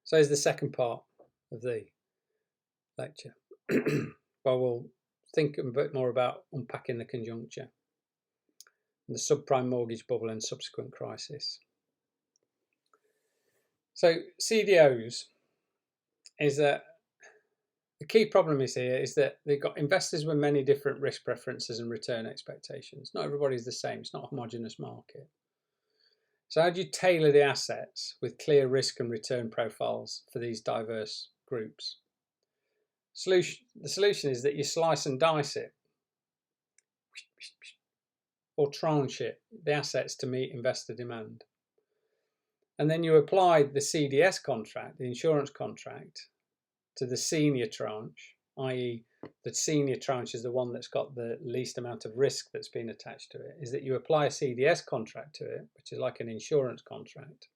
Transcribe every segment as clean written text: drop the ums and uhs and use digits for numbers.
So is the second part of the lecture. Well, we'll think a bit more about unpacking the conjuncture, the subprime mortgage bubble and subsequent crisis. So CDOs is that the key problem is here is that they've got investors with many different risk preferences and return expectations. Not everybody's the same. It's not a homogeneous market. So how do you tailor the assets with clear risk and return profiles for these diverse groups? The solution is that you slice and dice it or tranche it, the assets to meet investor demand. And then you apply the CDS contract, the insurance contract, to the senior tranche, i.e. the senior tranche is the one that's got the least amount of risk that's been attached to it, is that you apply a CDS contract to it, which is like an insurance contract,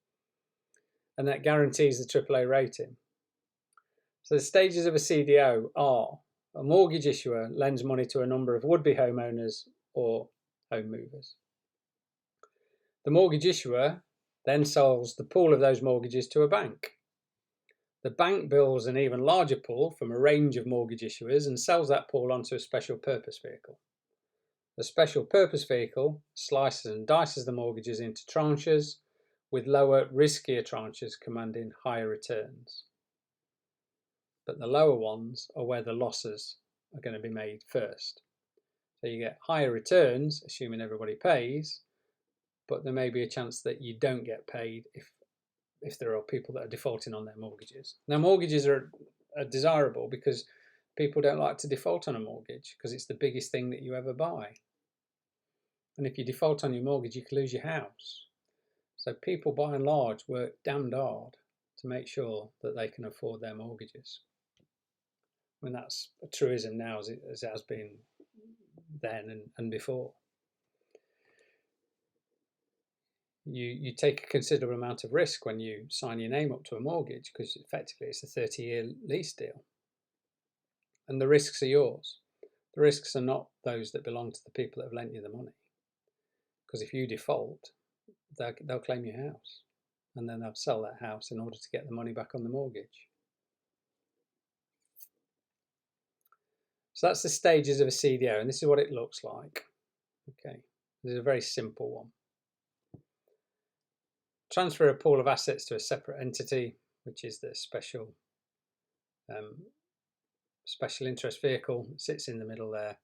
and that guarantees the AAA rating. So the stages of a CDO are: a mortgage issuer lends money to a number of would-be homeowners or home movers. The mortgage issuer then sells the pool of those mortgages to a bank. The bank builds an even larger pool from a range of mortgage issuers and sells that pool onto a special purpose vehicle. The special purpose vehicle slices and dices the mortgages into tranches, with lower, riskier tranches commanding higher returns. But the lower ones are where the losses are going to be made first. So you get higher returns, assuming everybody pays, but there may be a chance that you don't get paid if there are people that are defaulting on their mortgages. Now, mortgages are desirable because people don't like to default on a mortgage because it's the biggest thing that you ever buy. And if you default on your mortgage, you can lose your house. So people, by and large, work damned hard to make sure that they can afford their mortgages. I mean, that's a truism now as it has been then and before. You take a considerable amount of risk when you sign your name up to a mortgage because effectively it's a 30-year lease deal. And the risks are yours. The risks are not those that belong to the people that have lent you the money. Because if you default, they'll claim your house. And then they'll sell that house in order to get the money back on the mortgage. So that's the stages of a CDO, and this is what it looks like. Okay, this is a very simple one. Transfer a pool of assets to a separate entity, which is the special interest vehicle. It sits in the middle there,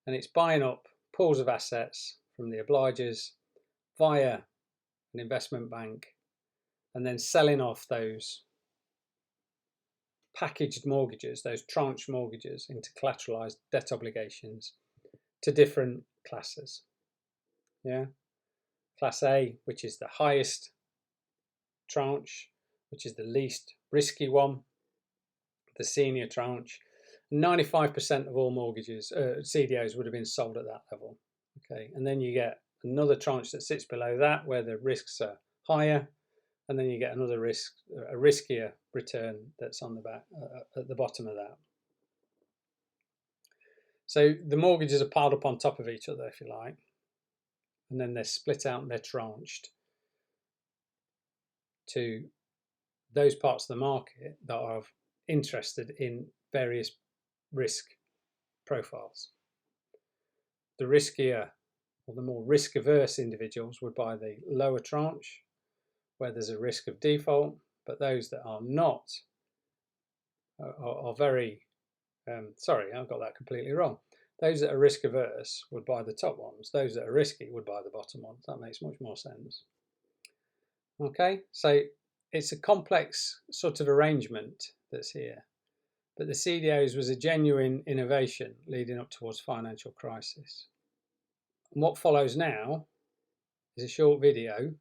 and it's buying up pools of assets from the obligers via an investment bank, and then selling off those packaged mortgages, those tranche mortgages, into collateralized debt obligations to different classes. Yeah. Class A, which is the highest tranche, which is the least risky one, the senior tranche. 95% of all mortgages, CDOs, would have been sold at that level. Okay, and then you get another tranche that sits below that where the risks are higher, and then you get another a riskier return that's on the back at the bottom of that. So the mortgages are piled up on top of each other, if you like, and then they're split out and they're tranched to those parts of the market that are interested in various risk profiles. The riskier or the more risk-averse individuals would buy the lower tranche where there's a risk of default, but those that are not are very, sorry, I've got that completely wrong. Those that are risk-averse would buy the top ones. Those that are risky would buy the bottom ones. That makes much more sense. Okay, so it's a complex sort of arrangement that's here. But the CDOs was a genuine innovation leading up towards financial crisis. And what follows now is a short video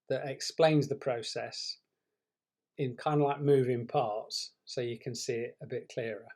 that explains the process in kind of like moving parts so you can see it a bit clearer.